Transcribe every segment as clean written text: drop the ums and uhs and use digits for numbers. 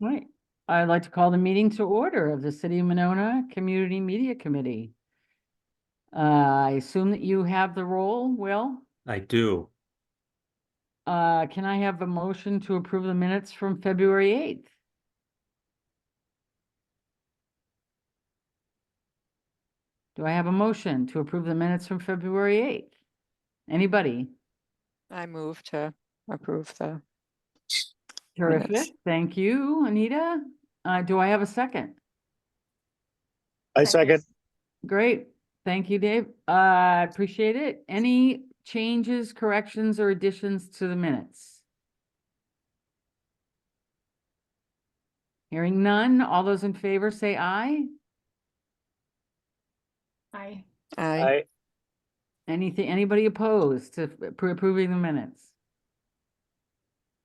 Right. I'd like to call the meeting to order of the City of Monona Community Media Committee. I assume that you have the role, Will? I do. Can I have a motion to approve the minutes from February 8th? Do I have a motion to approve the minutes from February 8th? Anybody? I move to approve the Terrific. minutes. Thank you, Anita. Do I have a second? I second. Great. Thank you, Dave. I appreciate it. Any changes, corrections, or additions to the minutes? Hearing none, all those in favor say aye. Aye. Aye. Anybody opposed to approving the minutes?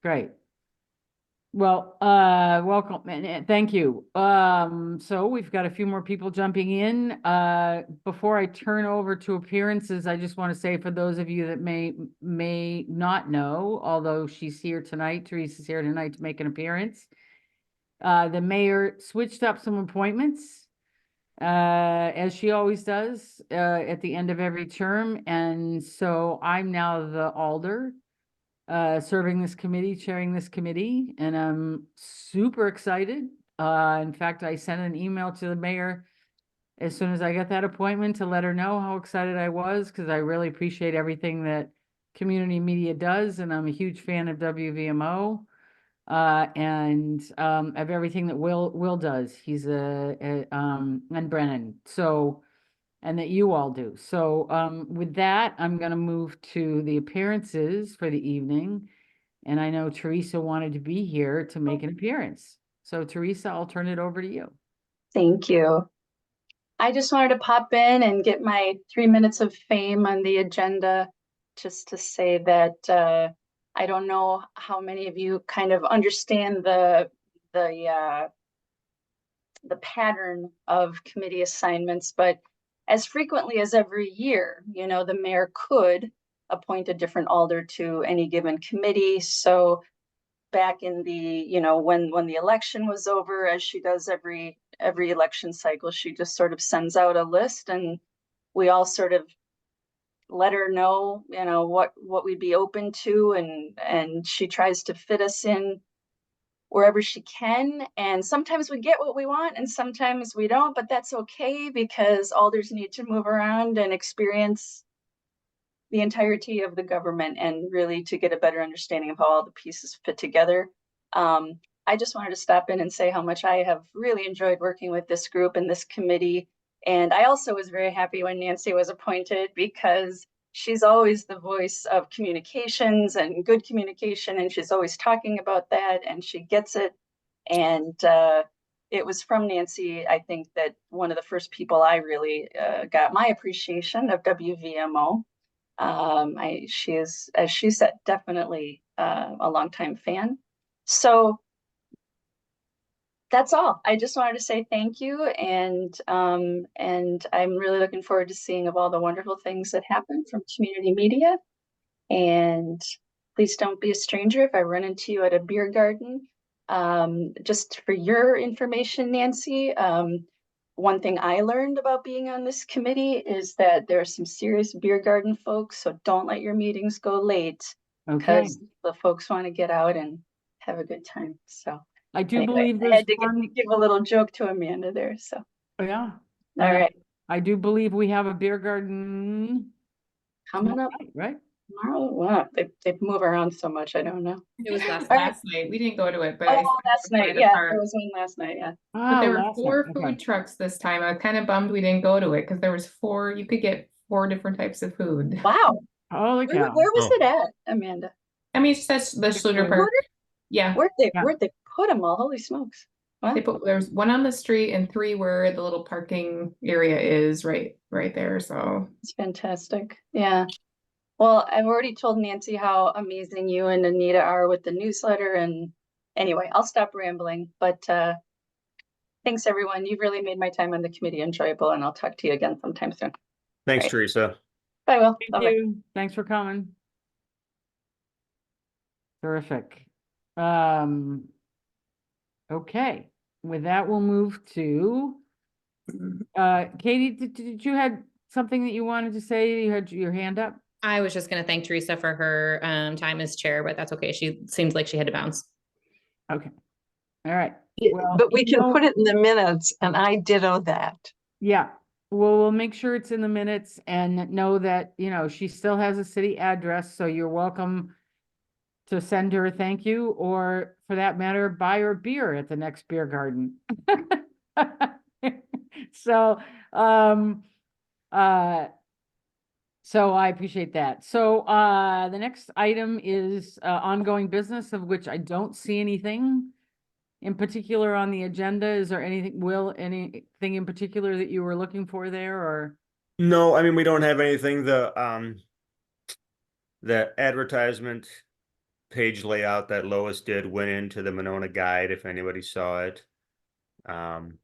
Great. Well, welcome and thank you. So we've got a few more people jumping in. Before I turn over to appearances, I just want to say for those of you that may not know, although she's here tonight, Teresa's here tonight to make an appearance. The mayor switched up some appointments, as she always does, at the end of every term. And so I'm now the alder, serving this committee, chairing this committee, and I'm super excited. In fact, I sent an email to the mayor as soon as I got that appointment to let her know how excited I was, because I really appreciate everything that community media does, and I'm a huge fan of WVMO. And of everything that Will does. He's and Brennan. So, and that you all do. So with that, I'm going to move to the appearances for the evening. And I know Teresa wanted to be here to make an appearance. So Teresa, I'll turn it over to you. Thank you. I just wanted to pop in and get my 3 minutes of fame on the agenda, just to say that I don't know how many of you kind of understand the pattern of committee assignments, but as frequently as every year, you know, the mayor could appoint a different alder to any given committee. So back in the, you know, when the election was over, as she does every election cycle, she just sort of sends out a list, and we all sort of let her know, you know, what we'd be open to, and she tries to fit us in wherever she can. And sometimes we get what we want and sometimes we don't, but that's okay, because alders need to move around and experience the entirety of the government and really to get a better understanding of how all the pieces fit together. I just wanted to stop in and say how much I have really enjoyed working with this group and this committee. And I also was very happy when Nancy was appointed, because she's always the voice of communications and good communication, and she's always talking about that, and she gets it. And it was from Nancy, I think, that one of the first people I really got my appreciation of WVMO. She is, as she said, definitely a longtime fan. So that's all. I just wanted to say thank you, and I'm really looking forward to seeing of all the wonderful things that happen from community media. And please don't be a stranger if I run into you at a beer garden. Just for your information, Nancy, one thing I learned about being on this committee is that there are some serious beer garden folks, so don't let your meetings go late, Okay. because the folks want to get out and have a good time. So I do anyway, believe I there's had to one. give a little joke to Amanda there. So Yeah. all right, I do believe we have a beer garden coming up night, right? tomorrow. Wow, they move around so much. I don't know. It was last All right. night. We didn't go to it, but Oh, I saw last it by night. the Yeah, park. there was one last night. Yeah. But there were last four night. food Okay. trucks this time. I was kind of bummed we didn't go to it because there was four. You could get 4 different types of food. Wow. Holy Where cow. was Oh. it at, Amanda? I mean, it's just the Schluter Park. Yeah, Where'd Yeah. they put them all? Holy smokes. Wow. there was 1 on the street and 3 where the little parking area is right there. So It's fantastic. Yeah. Well, I've already told Nancy how amazing you and Anita are with the newsletter. And anyway, I'll stop rambling. But thanks, everyone. You've really made my time on the committee enjoyable, and I'll talk to you again sometime soon. Thanks, Right. Teresa. Bye, Will. Thank Bye-bye. you. Thanks for coming. Terrific. Okay, with that, we'll move to, Katie, did you had something that you wanted to say? You had your hand up? I was just going to thank Teresa for her time as chair, but that's okay. She seems like she had to bounce. Okay, all right. Yeah, Well, but we can no- put it in the minutes, and I ditto that. Yeah, well, we'll make sure it's in the minutes and know that, you know, she still has a city address, so you're welcome to send her a thank you, or for that matter, buy her beer at the next beer garden. So, so I appreciate that. So, the next item is, ongoing business, of which I don't see anything in particular on the agenda. Is there anything, Will, anything in particular that you were looking for there, or? No, I mean, we don't have anything. The advertisement page layout that Lois did went into the Monona Guide, if anybody saw it. And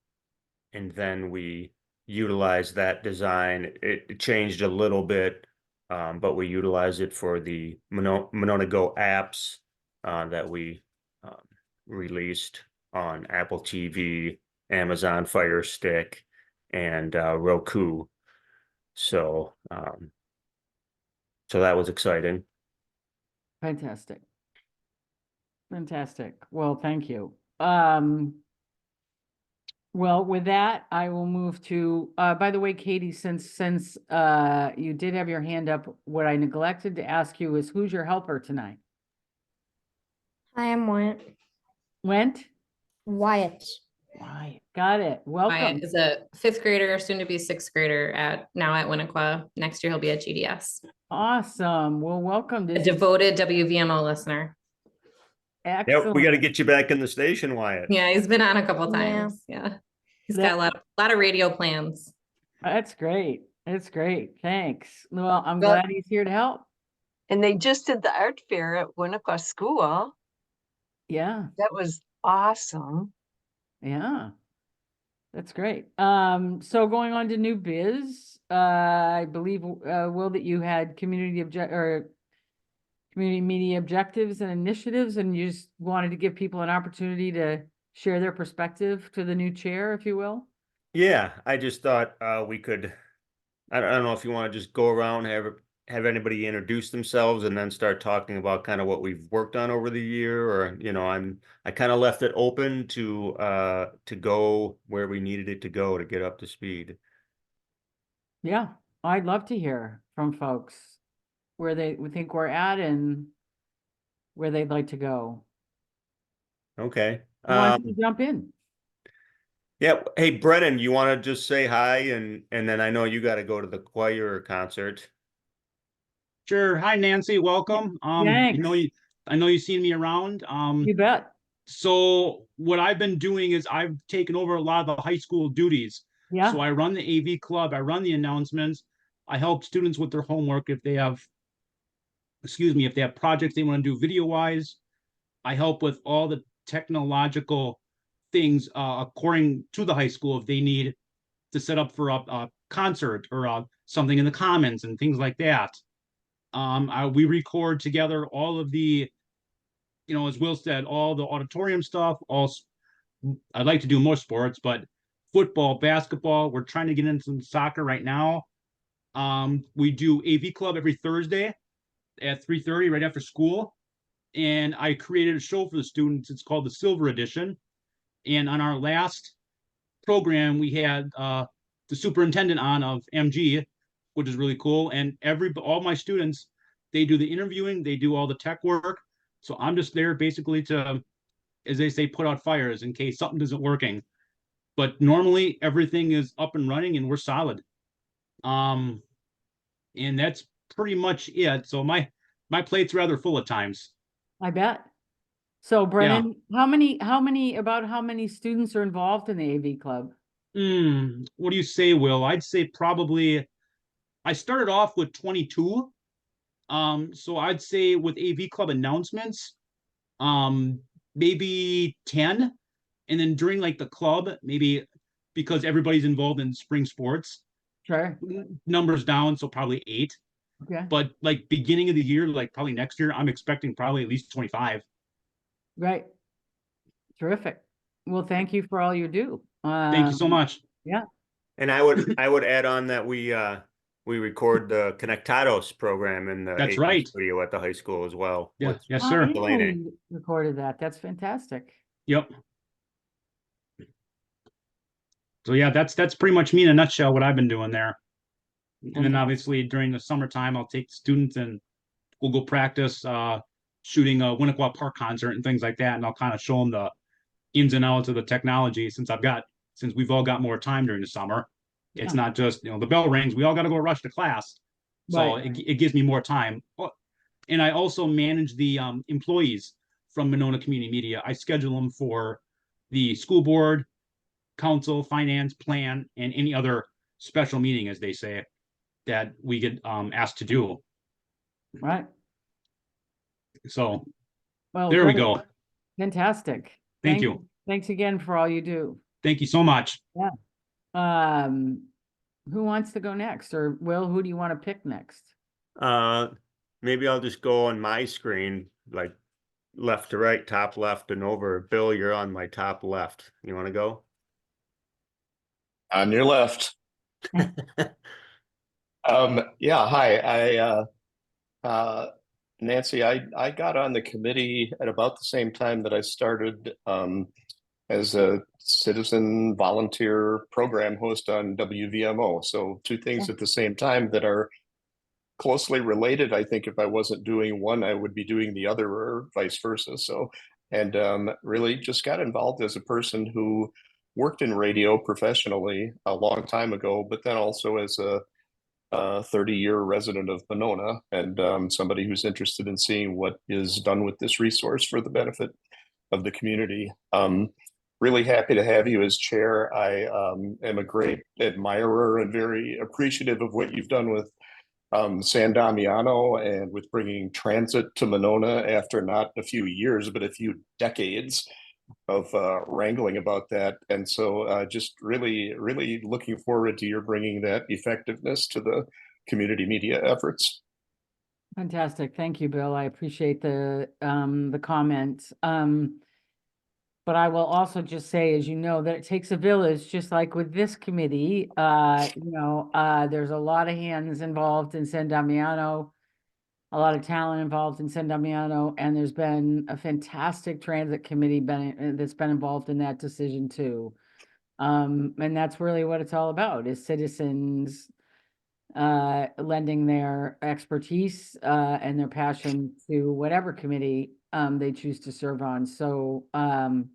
then we utilized that design. It changed a little bit, but we utilized it for the Monona Go apps that we released on Apple TV, Amazon Fire Stick, and Roku. So, so that was exciting. Fantastic. Fantastic. Well, thank you. Well, with that, I will move to, by the way, Katie, since you did have your hand up, what I neglected to ask you is who's your helper tonight? I am Wyatt. Went? Wyatt. Why? Got it. Welcome. Wyatt is a 5th grader, soon to be 6th grader now at Winnequa. Next year he'll be at GDS. Awesome. Well, welcome. A This is devoted WVMO listener. Yep, excellent. we got to get you back in the station, Wyatt. Yeah, he's been on a couple Yeah. times. Yeah. He's got a lot of radio plans. That's great. That's great. Thanks. Well, I'm Well- glad he's here to help. And they just did the art fair at Winnequa School. Yeah. That was awesome. Yeah. That's great. So going on to new biz, I believe, Will, that you had community media objectives and initiatives, and you just wanted to give people an opportunity to share their perspective to the new chair, if you will. Yeah, I just thought we could. I don't know if you want to just go around, have anybody introduce themselves, and then start talking about kind of what we've worked on over the year, or I kind of left it open to go where we needed it to go to get up to speed. Yeah, I'd love to hear from folks where they would think we're at and where they'd like to go. Okay. Why don't you jump in? Yeah. Hey, Brennan, you want to just say hi, and then I know you got to go to the choir concert. Sure. Hi, Nancy. Welcome. Thanks. I know you've seen me around. You bet. So what I've been doing is I've taken over a lot of the high school duties. Yeah. So I run the AV club, I run the announcements, I help students with their homework if they have, if they have projects they want to do video wise. I help with all the technological things according to the high school if they need to set up for a concert or something in the commons and things like that. We record together all of the, as Will said, all the auditorium stuff. I'd like to do more sports, but football, basketball, we're trying to get into some soccer right now. We do AV club every Thursday at 3:30 right after school. And I created a show for the students. It's called the Silver Edition. And on our last program, we had the superintendent on of MG, which is really cool. And all my students, they do the interviewing, they do all the tech work. So I'm just there basically to, as they say, put out fires in case something isn't working. But normally everything is up and running and we're solid. And that's pretty much it. So my plate's rather full at times. I bet. So Brennan, how many students are involved in the AV club? What do you say, Will? I'd say probably, I started off with 22. So I'd say with AV club announcements, maybe 10. And then during like the club, maybe because everybody's involved in spring sports, Sure. numbers down, so probably 8. Okay. But like beginning of the year, like probably next year, I'm expecting probably at least 25. Right. Terrific. Well, thank you for all you do. Thank you so much. And I would add on that we record the Conectados program in the That's AV right. studio at the high school as well. Yeah, with yes, Oh, sir. yeah, Delaney. you recorded that. That's fantastic. Yep. So yeah, that's pretty much me in a nutshell what I've been doing there. And then Okay. obviously during the summertime, I'll take students and we'll go practice shooting a Winnequa Park concert and things like that. And I'll kind of show them the ins and outs of the technology since we've all got more time during the summer. It's Yeah. not just, the bell rings, we all got to go rush to class. So Right. it gives me more time. Oh, and I also manage the employees from Monona Community Media. I schedule them for the school board, council, finance, plan, and any other special meeting, as they say, that we get asked to do. Right. So Well, there we great. go. Fantastic. Thank you. Thanks again for all you do. Thank you so much. Who wants to go next? Or Will, who do you want to pick next? Maybe I'll just go on my screen, like left to right, top left and over. Bill, you're on my top left. You want to go? On your left. Yeah, hi. Nancy, I got on the committee at about the same time that I started as a citizen volunteer program host on WVMO. So two things at the same time that are closely related. I think if I wasn't doing one, I would be doing the other, or vice versa. So, and really just got involved as a person who worked in radio professionally a long time ago, but then also as a 30-year resident of Monona and somebody who's interested in seeing what is done with this resource for the benefit of the community. Really happy to have you as chair. I am a great admirer and very appreciative of what you've done with San Damiano and with bringing transit to Monona after not a few years, but a few decades of wrangling about that. And so just really, really looking forward to your bringing that effectiveness to the community media efforts. Fantastic. Thank you, Bill. I appreciate the comments. But I will also just say, as you know, that it takes a village, just like with this committee. There's a lot of hands involved in San Damiano, a lot of talent involved in San Damiano, and there's been a fantastic transit committee that's been involved in that decision too. And that's really what it's all about, is citizens lending their expertise and their passion to whatever committee they choose to serve on. So, I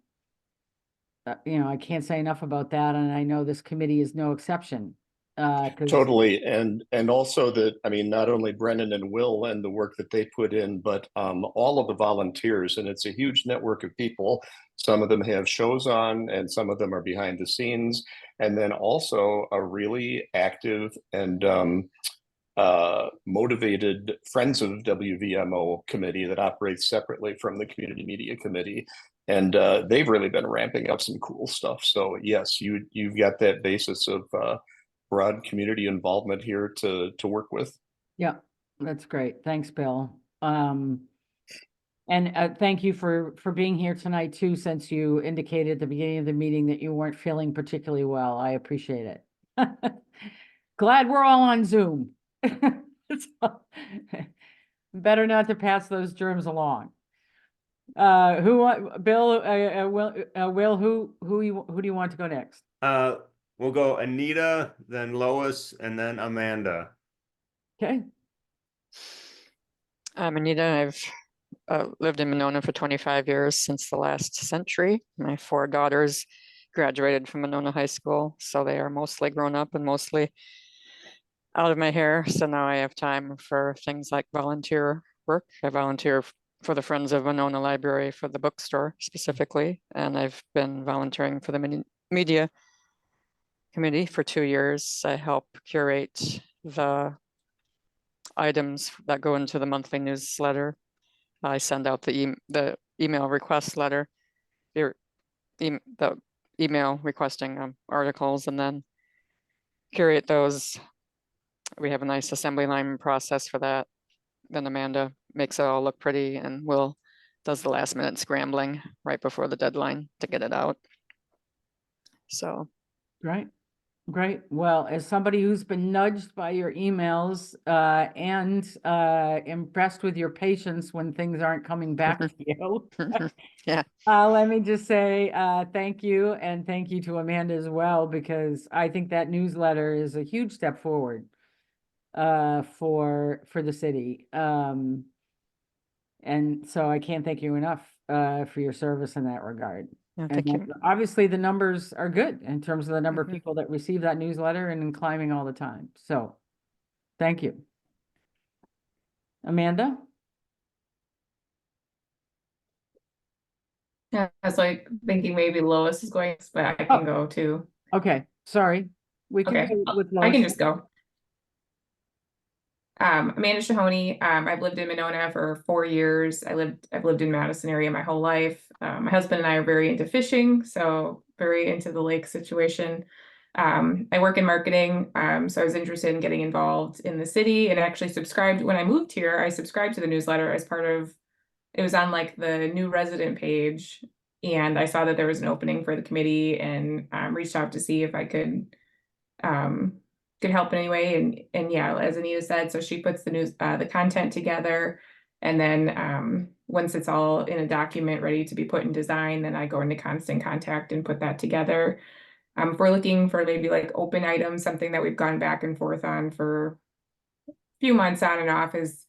can't say enough about that, and I know this committee is no exception. Totally. And also that, I mean, not only Brennan and Will and the work that they put in, but all of the volunteers, and it's a huge network of people. Some of them have shows on and some of them are behind the scenes. And then also a really active and motivated Friends of WVMO committee that operates separately from the Community Media Committee. And they've really been ramping up some cool stuff. So yes, you've got that basis of broad community involvement here to work with. Yeah, that's great. Thanks, Bill. And thank you for being here tonight too, since you indicated at the beginning of the meeting that you weren't feeling particularly well. I appreciate it. Glad we're all on Zoom. Better not to pass those germs along. Bill, Will, who do you want to go next? We'll go Anita, then Lois, and then Amanda. Okay. I'm Anita. I've lived in Monona for 25 years, since the last century. My 4 daughters graduated from Monona High School, so they are mostly grown up and mostly out of my hair. So now I have time for things like volunteer work. I volunteer for the Friends of Monona Library for the bookstore specifically, and I've been volunteering for the media committee for 2 years. I help curate the items that go into the monthly newsletter. I send out the email request letter, the email requesting articles, and then curate those. We have a nice assembly line process for that. Then Amanda makes it all look pretty, and Will does the last minute scrambling right before the deadline to get it out. So Great, great. Well, as somebody who's been nudged by your emails and impressed with your patience when things aren't coming back to you. yeah, Let me just say thank you, and thank you to Amanda as well, because I think that newsletter is a huge step forward for the city. And so I can't thank you enough for your service in that regard. yeah, And thank you. obviously the numbers are good in terms of the number of Mhm. people that receive that newsletter and climbing all the time. So thank you. Amanda? Yeah, I was like thinking maybe Lois is going, but I can go too. Okay, sorry. We can Okay, go with I can Lois. just go. Amanda Shahoney. I've lived in Monona for 4 years. I've lived in Madison area my whole life. My husband and I are very into fishing, so very into the lake situation. I work in marketing, so I was interested in getting involved in the city and actually subscribed when I moved here. I subscribed to the newsletter as part of, it was on like the new resident page, and I saw that there was an opening for the committee and reached out to see if I could help in any way. And yeah, as Anita said, so she puts the content together, and then once it's all in a document ready to be put in design, then I go into constant contact and put that together. If we're looking for maybe like open items, something that we've gone back and forth on for a few months on and off is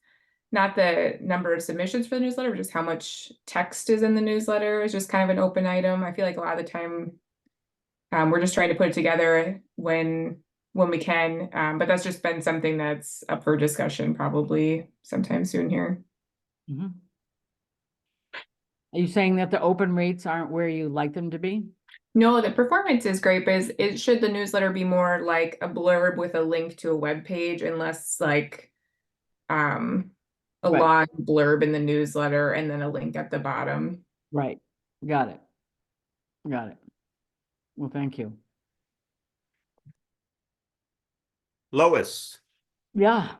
not the number of submissions for the newsletter, but just how much text is in the newsletter is just kind of an open item. I feel like a lot of the time we're just trying to put it together when we can, but that's just been something that's up for discussion probably sometime soon here. Mhm. Are you saying that the open rates aren't where you like them to be? No, the performance is great, but it should the newsletter be more like a blurb with a link to a web page, and less like a Right. long blurb in the newsletter and then a link at the bottom. Right. Got it. Got it. Well, thank you. Lois. Yeah.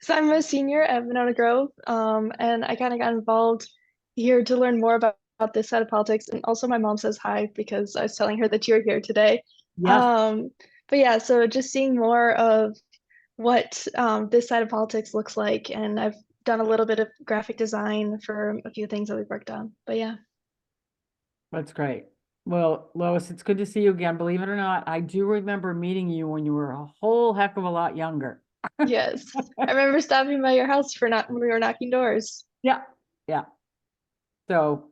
So I'm a senior at Monona Grove, and I kind of got involved here to learn more about this side of politics. And also my mom says hi because I was telling her that you're here today. Yes. But yeah, so just seeing more of what this side of politics looks like, and I've done a little bit of graphic design for a few things that we've worked on. But yeah. That's great. Well, Lois, it's good to see you again. Believe it or not, I do remember meeting you when you were a whole heck of a lot younger. Yes. I remember stopping by your house when we were knocking doors. Yeah, yeah. So,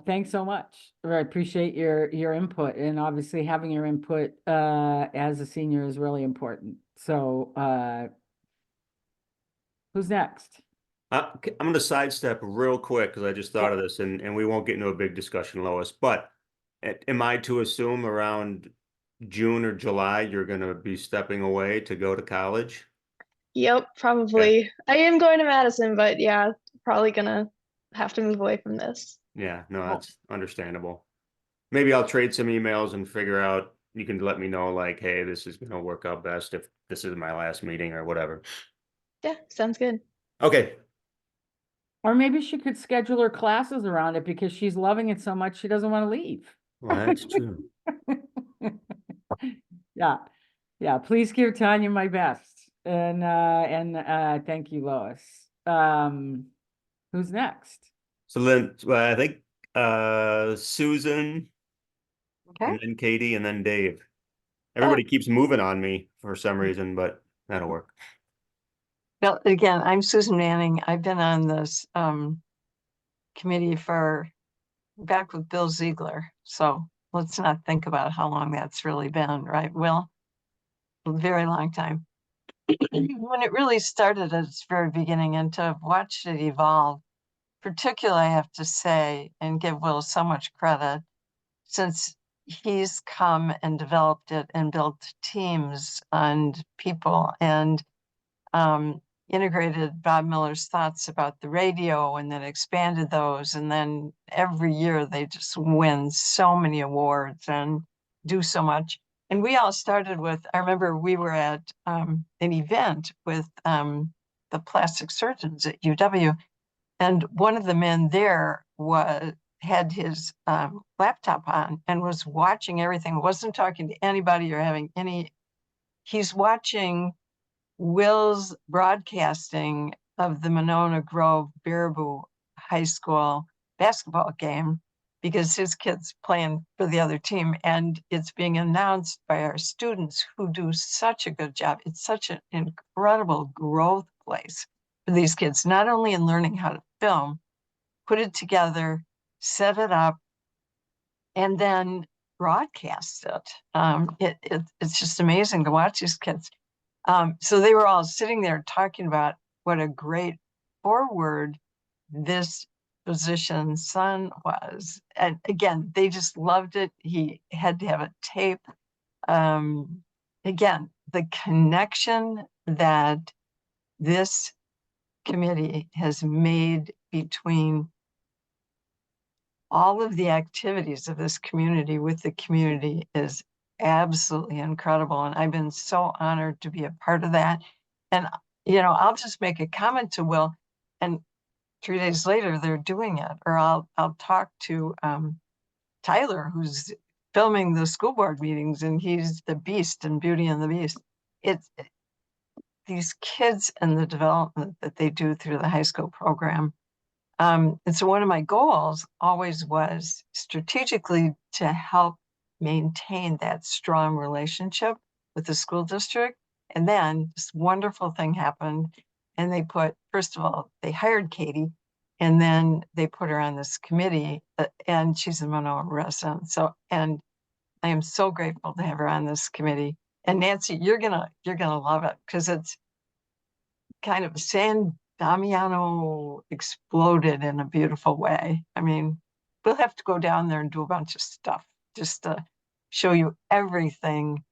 thanks so much. I appreciate your input, and obviously having your input as a senior is really important. So, who's next? I'm going to sidestep real quick because I just thought of this, and we won't get into a big discussion, Lois. But am I to assume around June or July you're going to be stepping away to go to college? Yep, probably. I am going to Madison, but yeah, probably gonna have to move away from this. Yeah, no, that's understandable. Maybe I'll trade some emails and figure out, you can let me know like, hey, this is going to work out best if this is my last meeting or whatever. Yeah, sounds good. Okay. Or maybe she could schedule her classes around it because she's loving it so much she doesn't want to leave. Well, that's true. Yeah, yeah. Please give Tanya my best, and thank you, Lois. Who's next? So then I think Susan, Okay. and then Katie, and then Dave. Everybody keeps moving on me for some reason, but that'll work. Well, again, I'm Susan Manning. I've been on this committee back with Bill Ziegler. So let's not think about how long that's really been, right, Will? A very long time. When it really started at its very beginning, and to have watched it evolve, particularly I have to say, and give Will so much credit, since he's come and developed it and built teams and people and integrated Bob Miller's thoughts about the radio and then expanded those. And then every year they just win so many awards and do so much. And we all started with, I remember we were at an event with the plastic surgeons at UW. And one of the men there had his laptop on and was watching everything, wasn't talking to anybody or having any, he's watching Will's broadcasting of the Monona Grove Baraboo High School basketball game because his kid's playing for the other team, and it's being announced by our students who do such a good job. It's such an incredible growth place for these kids, not only in learning how to film, put it together, set it up, and then broadcast it. It's just amazing to watch these kids. So they were all sitting there talking about what a great forward this physician's son was. And again, they just loved it. He had to have a tape. Again, the connection that this committee has made between all of the activities of this community with the community is absolutely incredible. And I've been so honored to be a part of that. And, you know, I'll just make a comment to Will, and 3 days later they're doing it. Or I'll talk to Tyler, who's filming the school board meetings, and he's the beast in Beauty and the Beast. It's these kids and the development that they do through the high school program. And so one of my goals always was strategically to help maintain that strong relationship with the school district. And then this wonderful thing happened, and they put, first of all, they hired Katie, and then they put her on this committee, and she's a Monona resident. So, and I am so grateful to have her on this committee. And Nancy, you're gonna love it, because it's kind of San Damiano exploded in a beautiful way. I mean, we'll have to go down there and do a bunch of stuff just to show you everything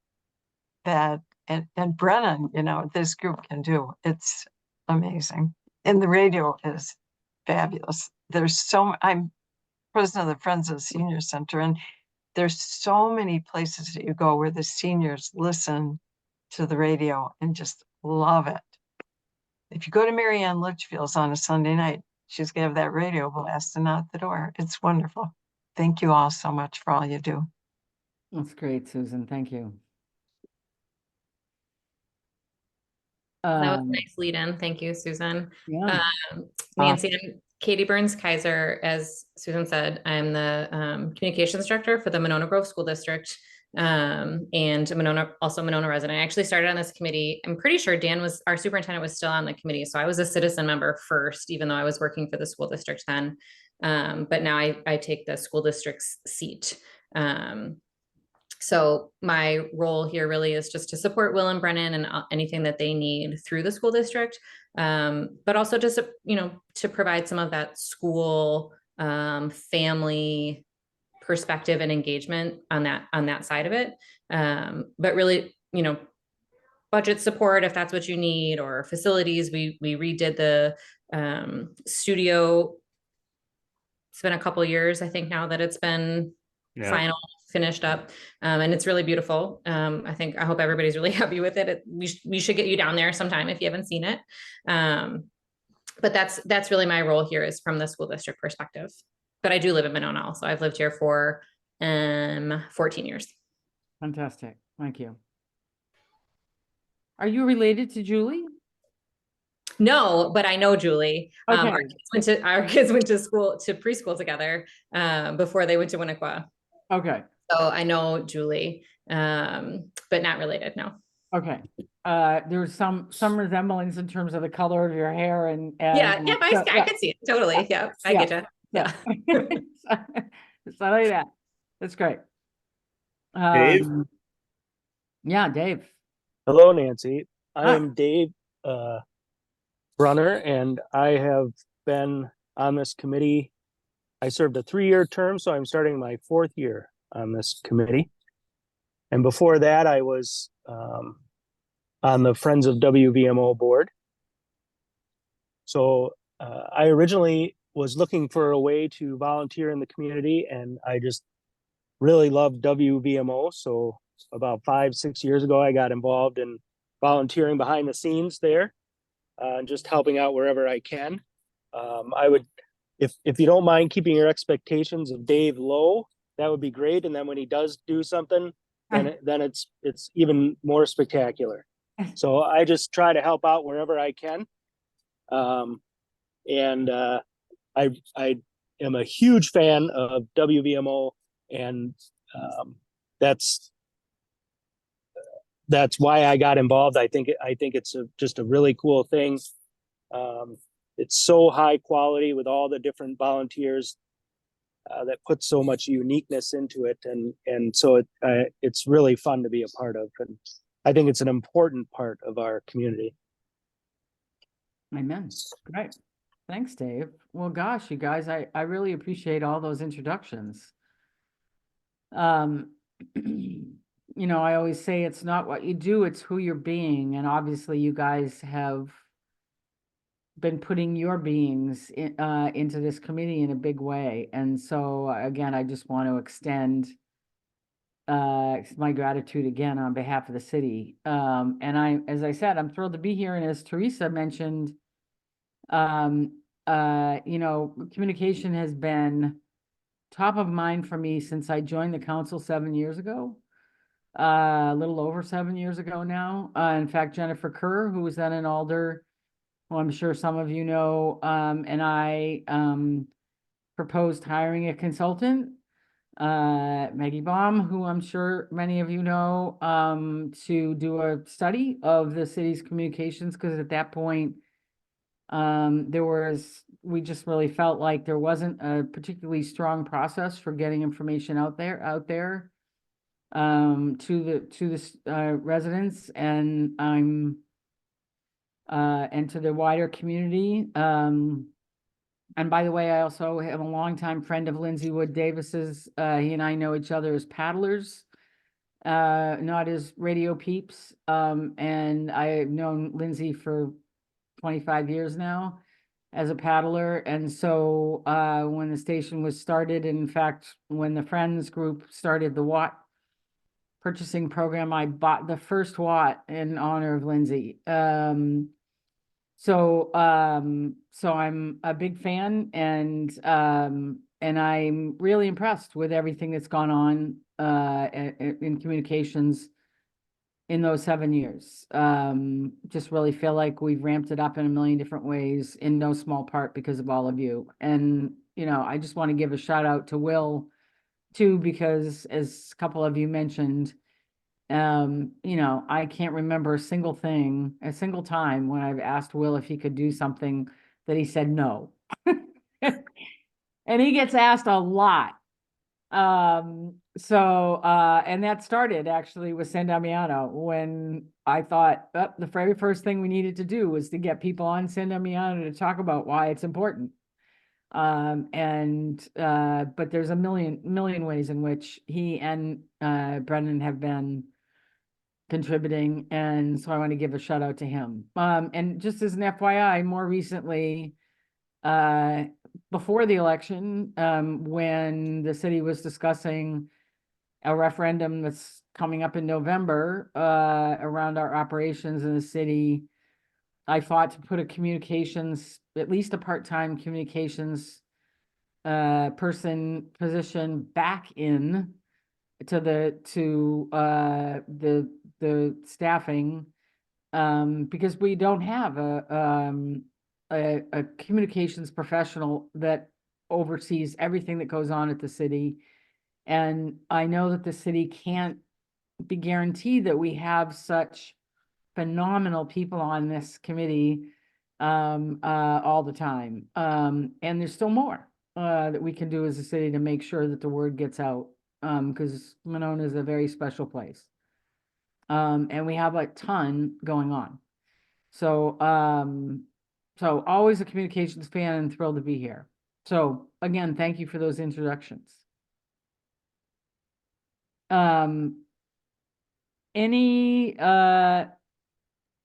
that, and Brennan, you know, this group can do. It's amazing. And the radio is fabulous. I'm president of the Friends of the Senior Center, and there's so many places that you go where the seniors listen to the radio and just love it. If you go to Marianne Litchfield's on a Sunday night, she's gonna have that radio blasting out the door. It's wonderful. Thank you all so much for all you do. That's great, Susan. Thank you. That was a Um, nice lead in. Thank you, Susan. yeah. Nancy, I'm Katie Burns Kaiser. As Susan said, I'm the communications director for the Monona Grove School District, and also Monona resident. I actually started on this committee. I'm pretty sure our superintendent was still on the committee. So I was a citizen member first, even though I was working for the school district then. But now I take the school district's seat. So my role here really is just to support Will and Brennan and anything that they need through the school district, but also just, you know, to provide some of that school family perspective and engagement on that side of it. But really, you know, budget support, if that's what you need, or facilities. We redid the studio. It's been a couple years, I think, now that it's been finished up, and it's really beautiful. I hope everybody's really happy with it. We should get you down there sometime if you haven't seen it. But that's really my role here, is from the school district perspective. But I do live in Monona also. I've lived here for 14 years. Fantastic. Thank you. Are you related to Julie? No, but I know Julie. Okay. Our kids went to preschool together before they went to Winnequa. Okay. So I know Julie, but not related, no. Okay. There's some resemblance in terms of the color of your hair and I could see it totally. Yeah, I get you. Yeah. It's not like that. That's great. Dave? Yeah, Dave. Hello, Nancy. I am Dave Brunner, and I have been on this committee. I served a 3-year term, so I'm starting my 4th year on this committee. And before that, I was on the Friends of WVMO board. So I originally was looking for a way to volunteer in the community, and I just really loved WVMO. So about 5-6 years ago, I got involved in volunteering behind the scenes there, and just helping out wherever I can. if you don't mind keeping your expectations of Dave low, that would be great. And then when he does do something, then it's even more spectacular. So I just try to help out wherever I can. I am a huge fan of WVMO, and that's why I got involved. I think it's just a really cool thing. It's so high quality with all the different volunteers that put so much uniqueness into it, and so it's really fun to be a part of, and I think it's an important part of our community. Amen. Great. Thanks, Dave. Well, gosh, you guys, I really appreciate all those introductions. You know, I always say it's not what you do, it's who you're being. And obviously you guys have been putting your beings into this committee in a big way. And so again, I just want to extend my gratitude again on behalf of the city. And as I said, I'm thrilled to be here. And as Teresa mentioned, you know, communication has been top of mind for me since I joined the council 7 years ago, a little over 7 years ago now. In fact, Jennifer Kerr, who was then an alder, who I'm sure some of you know, and I proposed hiring a consultant, Maggie Baum, who I'm sure many of you know, to do a study of the city's communications, because at that point, we just really felt like there wasn't a particularly strong process for getting information out there to the residents and to the wider community. And by the way, I also am a longtime friend of Lindsay Wood Davis's. He and I know each other as paddlers, not as radio peeps. And I've known Lindsay for 25 years now as a paddler. And so when the station was started, and in fact, when the Friends group started the Watt purchasing program, I bought the first Watt in honor of Lindsay. So I'm a big fan, and I'm really impressed with everything that's gone on in communications in those 7 years. Just really feel like we've ramped it up in a million different ways, in no small part because of all of you. And, you know, I just want to give a shout out to Will too, because as a couple of you mentioned, you know, I can't remember a single time when I've asked Will if he could do something that he said no. And he gets asked a lot. And that started actually with San Damiano, when I thought the very first thing we needed to do was to get people on San Damiano to talk about why it's important. But there's a million ways in which he and Brendan have been contributing, and so I want to give a shout out to him. And just as an FYI, more recently, before the election, when the city was discussing a referendum that's coming up in November around our operations in the city, I fought to put at least a part-time communications position back in to the staffing, because we don't have a communications professional that oversees everything that goes on at the city. And I know that the city can't be guaranteed that we have such phenomenal people on this committee all the time. And there's still more that we can do as a city to make sure that the word gets out, because Monona is a very special place. And we have a ton going on. So always a communications fan and thrilled to be here. So again, thank you for those introductions. Any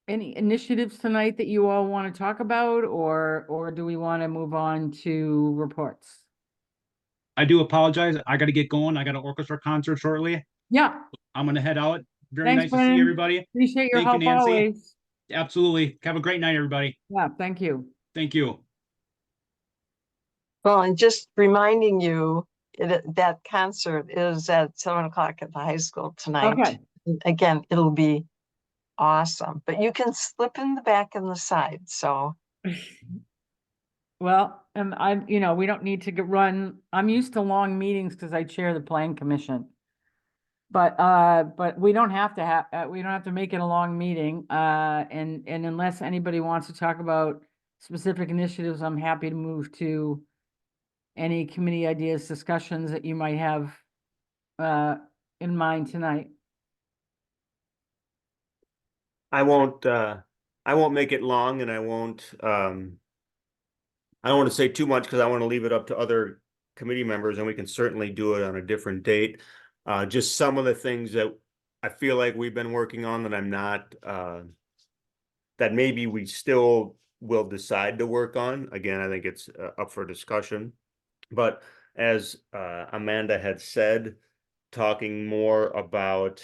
initiatives tonight that you all want to talk about, or do we want to move on to reports? I do apologize. I got to get going. I got an orchestra concert shortly. Yeah. I'm going to head out. Very Thanks, nice to Brennan. see everybody. Appreciate your Thank you, help Nancy. always. Absolutely. Have a great night, everybody. Yeah, thank you. Thank you. Well, and just reminding you, that concert is at 7 o'clock at the high school tonight. Okay. Again, it'll be awesome, but you can slip in the back and the side, so. Well, and we don't need to run, I'm used to long meetings because I chair the plan commission. But we don't have to we don't have to make it a long meeting, and unless anybody wants to talk about specific initiatives, I'm happy to move to any committee ideas, discussions that you might have, in mind tonight. I won't make it long, and I don't want to say too much because I want to leave it up to other committee members, and we can certainly do it on a different date. Just some of the things that I feel like we've been working on that I'm not, that maybe we still will decide to work on. Again, I think it's up for discussion. But as Amanda had said, talking more about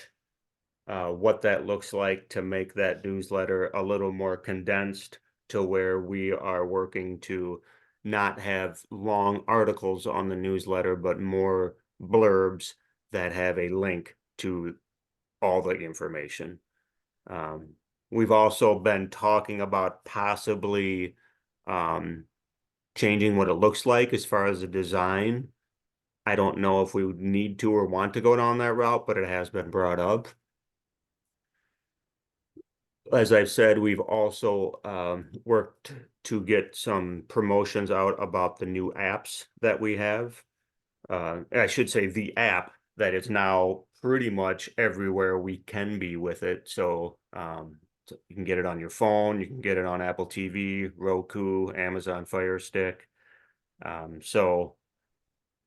what that looks like to make that newsletter a little more condensed to where we are working to not have long articles on the newsletter, but more blurbs that have a link to all the information. We've also been talking about possibly changing what it looks like as far as the design. I don't know if we would need to or want to go down that route, but it has been brought up. As I've said, we've also worked to get some promotions out about the new apps that we have. I should say the app that is now pretty much everywhere we can be with it. So you can get it on your phone, you can get it on Apple TV, Roku, Amazon Fire Stick. So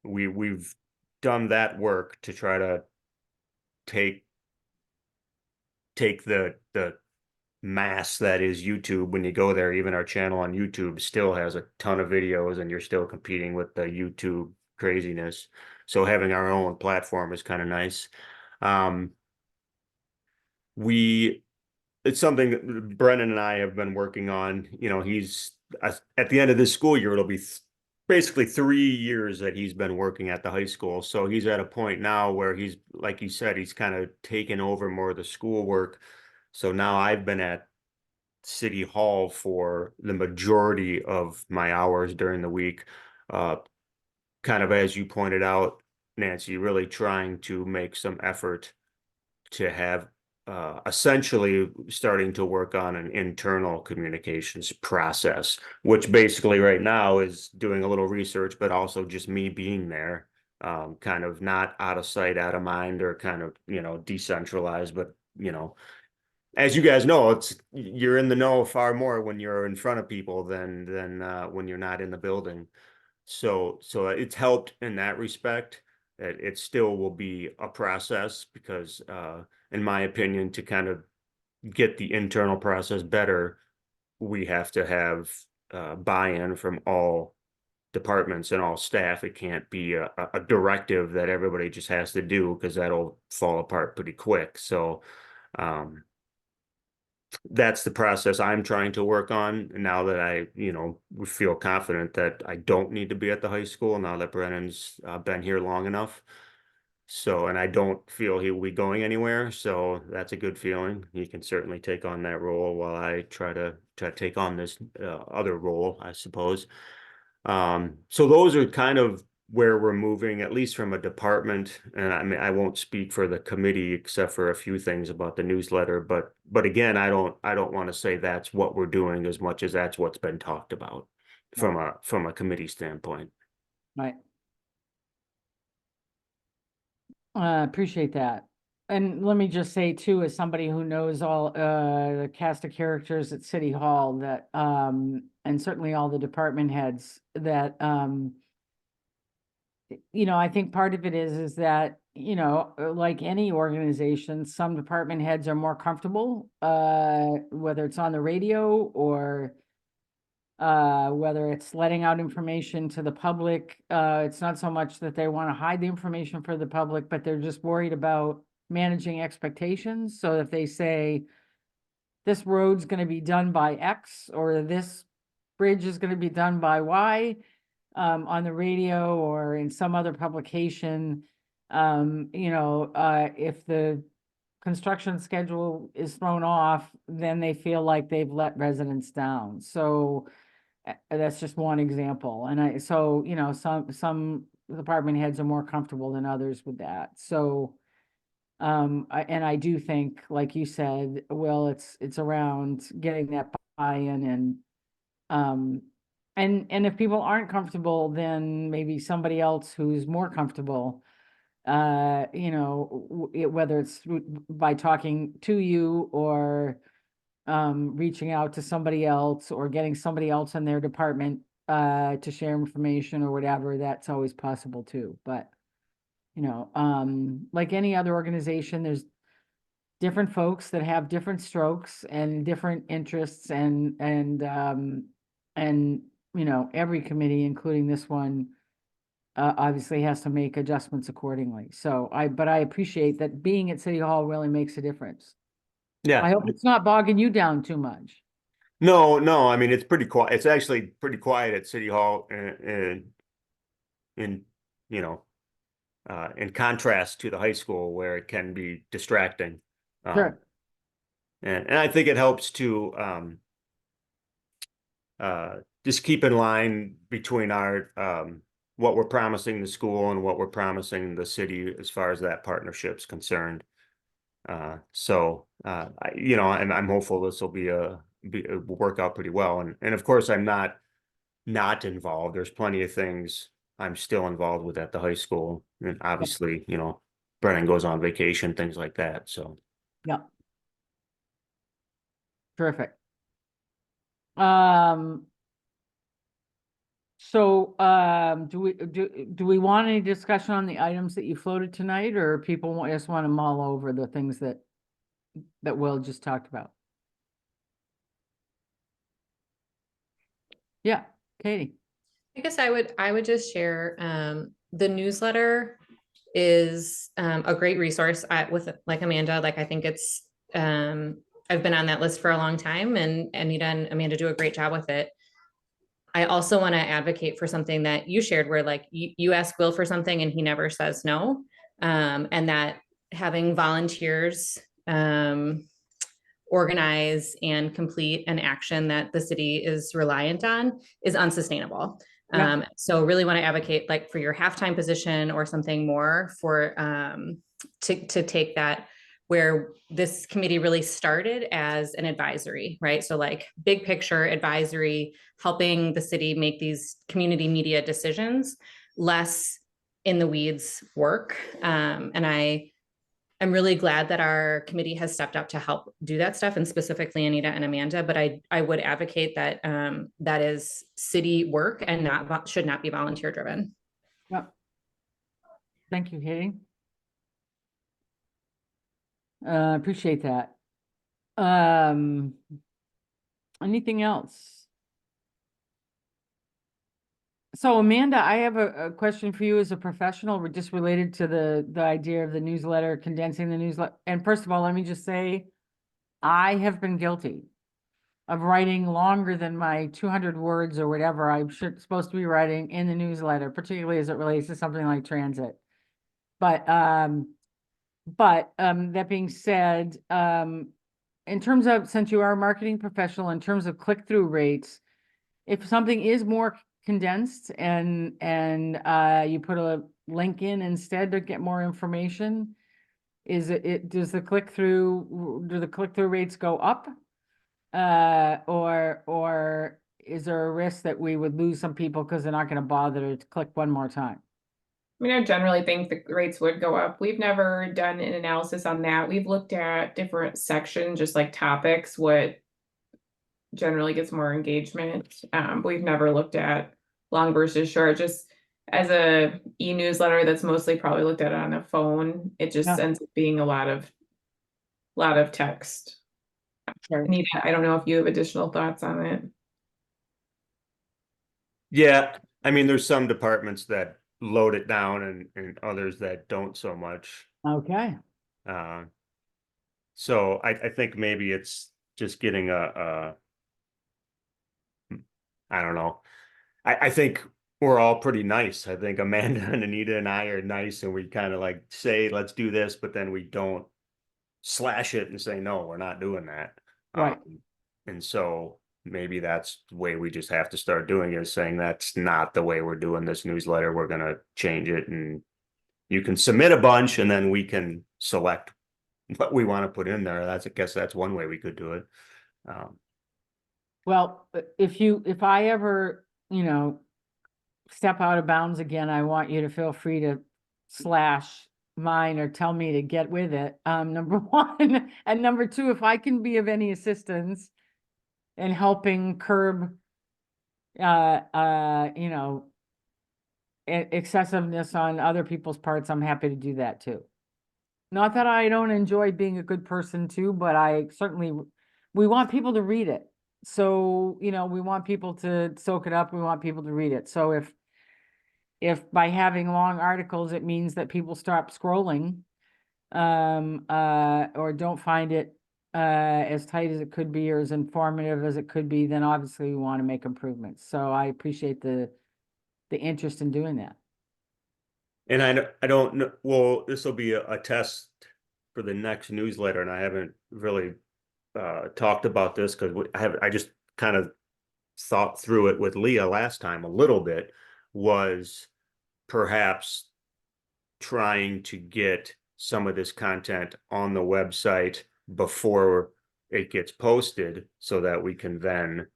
we've done that work to try to take the mass that is YouTube. When you go there, even our channel on YouTube still has a ton of videos, and you're still competing with the YouTube craziness. So having our own platform is kind of nice. It's something that Brennan and I have been working on. He's at the end of this school year, it'll be basically 3 years that he's been working at the high school. So he's at a point now where he's, like you said, he's kind of taken over more of the schoolwork. So now I've been at City Hall for the majority of my hours during the week. Kind of, as you pointed out, Nancy, really trying to make some effort to have essentially starting to work on an internal communications process, which basically right now is doing a little research, but also just me being there, kind of not out of sight, out of mind, or kind of, decentralized. But, as you guys know, you're in the know far more when you're in front of people than when you're not in the building. So it's helped in that respect. It still will be a process because, in my opinion, to kind of get the internal process better, we have to have buy-in from all departments and all staff. It can't be a directive that everybody just has to do, because that'll fall apart pretty quick. So that's the process I'm trying to work on now that I, feel confident that I don't need to be at the high school now that Brennan's been here long enough. So, and I don't feel he will be going anywhere. So that's a good feeling. He can certainly take on that role while I try to take on this other role, I suppose. So those are kind of where we're moving, at least from a department. And I mean, I won't speak for the committee except for a few things about the newsletter, but again, I don't want to say that's what we're doing as much as that's what's been talked about from a committee standpoint. Right. Appreciate that. And let me just say too, as somebody who knows all the cast of characters at City Hall, that and certainly all the department heads, that I think part of it is that, like any organization, some department heads are more comfortable, whether it's on the radio or whether it's letting out information to the public. It's not so much that they want to hide the information for the public, but they're just worried about managing expectations. So if they say this road's going to be done by X, or this bridge is going to be done by Y, on the radio or in some other publication, if the construction schedule is thrown off, then they feel like they've let residents down. So that's just one example. And some department heads are more comfortable than others with that. So, I do think, like you said, Will, it's around getting that buy-in and if people aren't comfortable, then maybe somebody else who's more comfortable, whether it's by talking to you or reaching out to somebody else or getting somebody else in their department to share information or whatever, that's always possible too. But, like any other organization, there's different folks that have different strokes and different interests and every committee, including this one, obviously has to make adjustments accordingly. So but I appreciate that being at City Hall really makes a difference. I Yeah, hope it's not bogging you down too much. no, I mean, it's pretty quiet. It's actually pretty quiet at City Hall in contrast to the high school where it can be distracting. Sure. And I think it helps to just keep in line between our what we're promising the school and what we're promising the city as far as that partnership's concerned. And I'm hopeful this will will work out pretty well. And of course, I'm not involved. There's plenty of things I'm still involved with at the high school. And obviously, Brennan goes on vacation, things like that. So. Yeah. Terrific. Do we want any discussion on the items that you floated tonight, or people just want to mull over the things that Will just talked about? Yeah, Katie. I guess I would just share, the newsletter is a great resource with like Amanda. Like I think it's I've been on that list for a long time, and Anita and Amanda do a great job with it. I also want to advocate for something that you shared where like you ask Will for something and he never says no. And that having volunteers organize and complete an action that the city is reliant on is unsustainable. Yeah. So really want to advocate like for your halftime position or something more for to take that where this committee really started as an advisory, right? So like big picture advisory, helping the city make these community media decisions, less in the weeds work. And I'm really glad that our committee has stepped up to help do that stuff, and specifically Anita and Amanda, but I would advocate that that is city work and should not be volunteer driven. Yep. Thank you, Katie. Appreciate that. Anything else? So Amanda, I have a question for you as a professional, just related to the idea of the newsletter, condensing the newsletter. And first of all, let me just say, I have been guilty of writing longer than my 200 words or whatever I'm supposed to be writing in the newsletter, particularly as it relates to something like transit. But that being said, in terms of, since you are a marketing professional, in terms of click-through rates, if something is more condensed and you put a link in instead to get more information, do the click-through rates go up? Or is there a risk that we would lose some people because they're not going to bother to click one more time? I mean, I generally think the rates would go up. We've never done an analysis on that. We've looked at different sections, just like topics, what generally gets more engagement. But we've never looked at long versus short. Just as a e-newsletter that's mostly probably looked at on a phone, it just ends up being a lot of text. Sure. Anita, I don't know if you have additional thoughts on it. Yeah, I mean, there's some departments that load it down and others that don't so much. Okay. So I think maybe it's just getting I don't know. I think we're all pretty nice. I think Amanda and Anita and I are nice, and we kind of like say, let's do this, but then we don't slash it and say, no, we're not doing that. Right. And so maybe that's the way we just have to start doing it, is saying that's not the way we're doing this newsletter. We're going to change it, and you can submit a bunch and then we can select what we want to put in there. I guess that's one way we could do it. Well, if I ever, step out of bounds again, I want you to feel free to slash mine or tell me to get with it. Number one, and number two, if I can be of any assistance in helping curb, excessiveness on other people's parts, I'm happy to do that too. Not that I don't enjoy being a good person too, but we want people to read it. So, we want people to soak it up. We want people to read it. So if by having long articles, it means that people stop scrolling, or don't find it, as tight as it could be or as informative as it could be, then obviously we want to make improvements. So I appreciate the interest in doing that. And I don't know, well, this will be a test for the next newsletter, and I haven't really talked about this because I just kind of thought through it with Leah last time a little bit, was perhaps trying to get some of this content on the website before it gets posted, so that we can then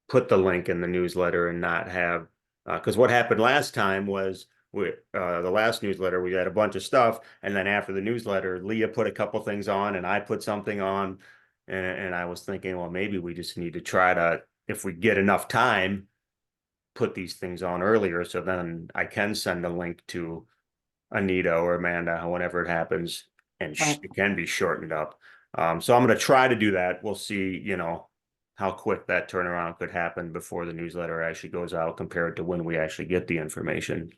put the link in the newsletter and not have, because what happened last time was the last newsletter, we had a bunch of stuff, and then after the newsletter, Leah put a couple things on and I put something on, and I was thinking, well, maybe we just need to try to, if we get enough time, put these things on earlier, so then I can send a link to Anita or Amanda, whenever it happens, and it can be shortened up. So I'm going to try to do that. We'll see, how quick that turnaround could happen before the newsletter actually goes out compared to when we actually get the information.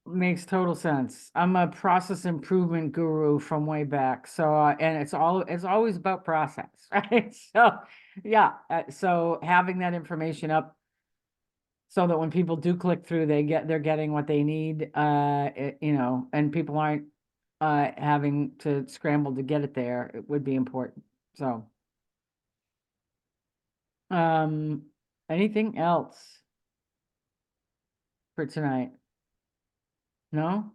Makes total sense. I'm a process improvement guru from way back. So, and it's always about process, right? So, yeah. So having that information up so that when people do click through, they're getting what they need, and people aren't having to scramble to get it there, it would be important. So, anything else for tonight? No?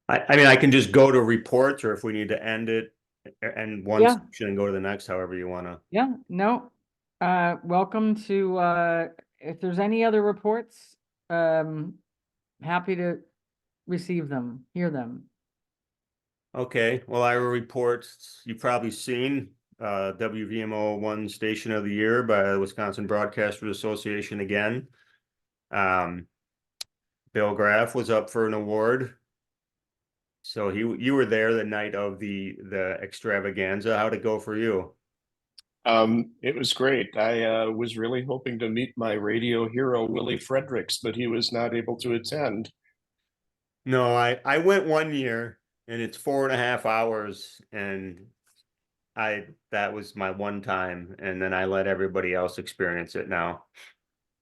I mean, I can just go to reports, or if we need to end it and one Yeah. section and go to the next, however you want to. Yeah, no. Welcome to, if there's any other reports, happy to receive them, hear them. Okay, well, I will report, you've probably seen, WVMO won Station of the Year by the Wisconsin Broadcasters Association again. Bill Graff was up for an award. So you were there the night of the extravaganza. How'd it go for you? It was great. I was really hoping to meet my radio hero, Willie Fredericks, but he was not able to attend. No, I went one year, and it's 4.5 hours, and that was my one time, and then I let everybody else experience it now.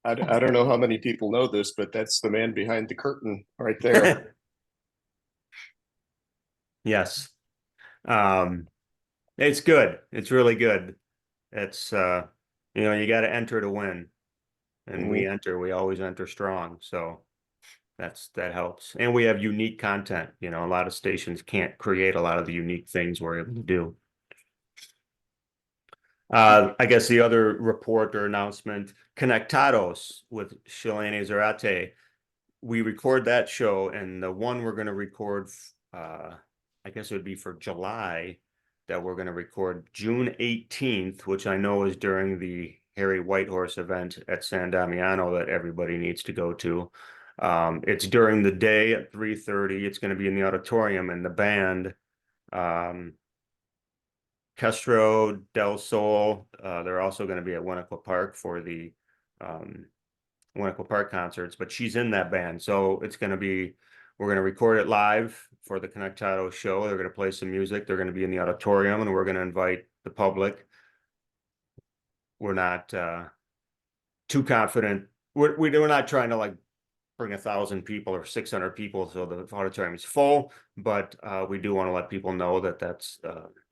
I don't know how many people know this, but that's the man behind the curtain right there. Yes. It's good. It's really good. It's you got to enter to win, and we always enter strong. So that helps. And we have unique content. A lot of stations can't create a lot of the unique things we're able to do. I guess the other report or announcement, Conectados with Shalane Zarate. We record that show, and the one we're going to record, I guess it would be for July, that we're going to record June 18th, which I know is during the Harry Whitehorse event at San Damiano that everybody needs to go to. It's during the day at 3:30. It's going to be in the auditorium, and the band, Castro del Sol, they're also going to be at Winnequa Park for the Winnequa Park concerts, but she's in that band. So we're going to record it live for the Conectado show. They're going to play some music. They're going to be in the auditorium, and we're going to invite the public. We're not too confident. We're not trying to like bring 1,000 people or 600 people so the auditorium is full, but we do want to let people know that that's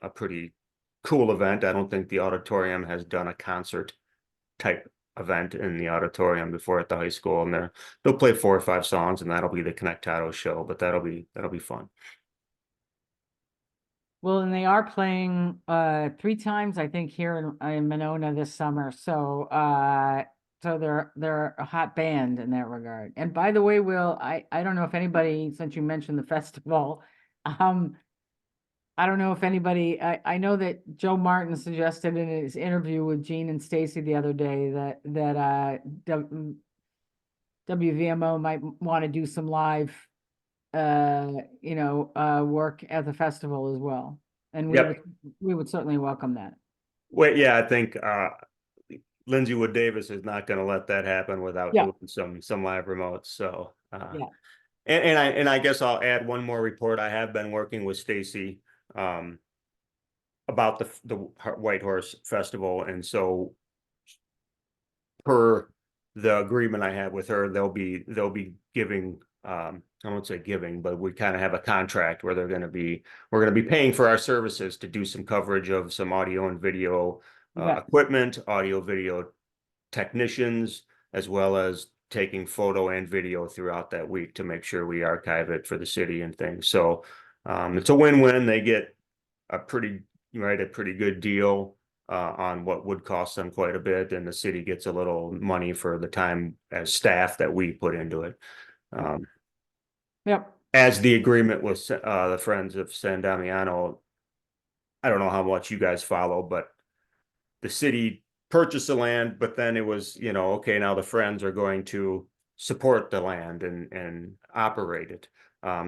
a pretty cool event. I don't think the auditorium has done a concert type event in the auditorium before at the high school, and they'll play 4 or 5 songs, and that'll be the Connectado show, but that'll be fun. Well, and they are playing 3 times, I think, here in Monona this summer. So so they're a hot band in that regard. And by the way, Will, I don't know if anybody, since you mentioned the festival, I don't know if anybody, I know that Joe Martin suggested in his interview with Gene and Stacy the other day that WVMO might want to do some live work at the festival as well. And we would certainly welcome that. Well, yeah, I think Lindsay Wood Davis is not going to let that happen without doing some live remotes. So and I guess I'll add one more report. I have been working with Stacy about the White Horse Festival, and so per the agreement I have with her, they'll be giving I won't say giving, but we kind of have a contract where we're going to be paying for our services to do some coverage of some audio and video equipment, audio video technicians, as well as taking photo and video throughout that week to make sure we archive it for the city and things. So it's a win-win. They get a pretty good deal on what would cost them quite a bit, and the city gets a little money for the time as staff that we put into it. As the agreement with the Friends of San Damiano, I don't know how much you guys follow, but the city purchased the land, but then it was, okay, now the Friends are going to support the land and operate it.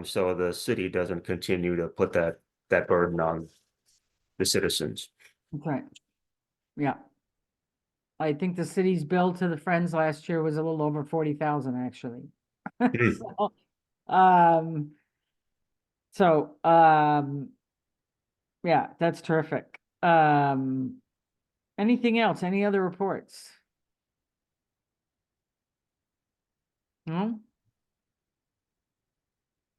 So the city doesn't continue to put that burden on the citizens. That's right. Yeah. I think the city's bill to the Friends last year was a little over 40,000 actually. Yeah, that's terrific. Anything else? Any other reports? No?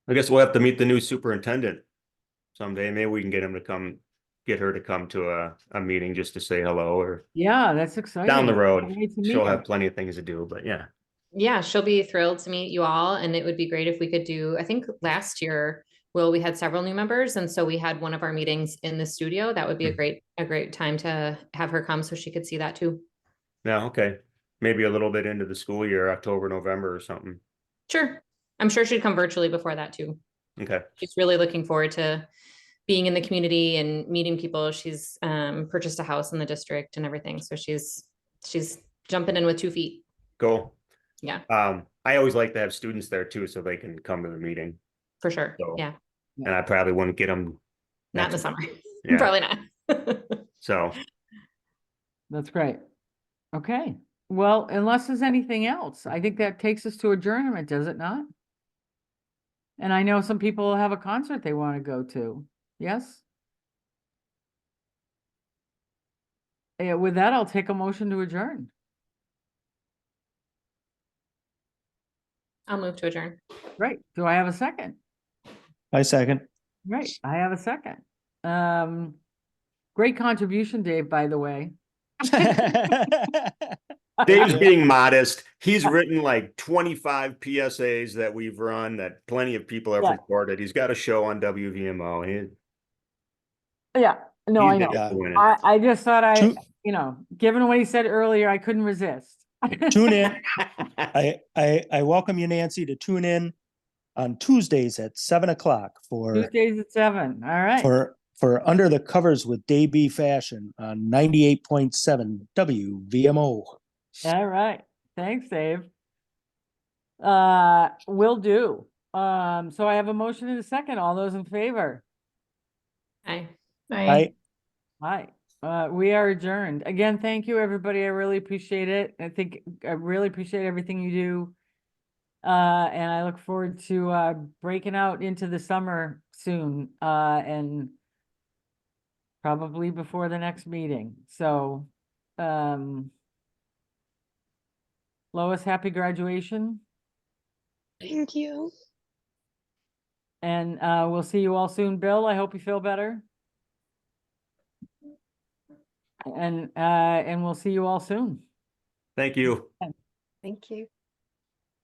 I guess we'll have to meet the new superintendent someday. Maybe we can get her to come to a meeting just to say hello, or yeah, that's exciting. Down the road. Can't wait to meet She'll her. have plenty of things to do, but yeah. Yeah, she'll be thrilled to meet you all. And it would be great if we could do, I think last year, Will, we had several new members. And so we had one of our meetings in the studio. That would be a great time to have her come so she could see that too. Yeah, okay. Maybe a little bit into the school year, October, November or something. Sure. I'm sure she'd come virtually before that too. Okay. She's really looking forward to being in the community and meeting people. She's purchased a house in the district and everything. So she's jumping in with 2 feet. Cool. Yeah. I always like to have students there too, so they can come to the meeting. For sure. So, yeah. And I probably wouldn't get them. Not in the summer. Yeah. Probably not. So. That's great. Okay. Well, unless there's anything else, I think that takes us to adjournment, does it not? And I know some people have a concert they want to go to. Yes? Yeah, with that, I'll take a motion to adjourn. I'll move to adjourn. Right. Do I have a second? I second. Right. I have a second. Great contribution, Dave, by the way. Dave's being modest. He's written like 25 PSAs that we've run that plenty of people have recorded. He's got a show on WVMO. Yeah. No, I know. I just thought given what he said earlier, I couldn't resist. Tune in. I welcome you, Nancy, to tune in on Tuesdays at 7:00 for Tuesdays at 7. All right. For Under the Covers with Dave B. Fashion on 98.7 WVMO. All right. Thanks, Dave. Will do. So I have a motion and a second. All those in favor? Aye. Aye. Aye. We are adjourned. Again, thank you, everybody. I really appreciate it. I really appreciate everything you do. And I look forward to breaking out into the summer soon, and probably before the next meeting. So Lois, happy graduation. Thank you. And we'll see you all soon. Bill, I hope you feel better. And we'll see you all soon. Thank you. Thank you.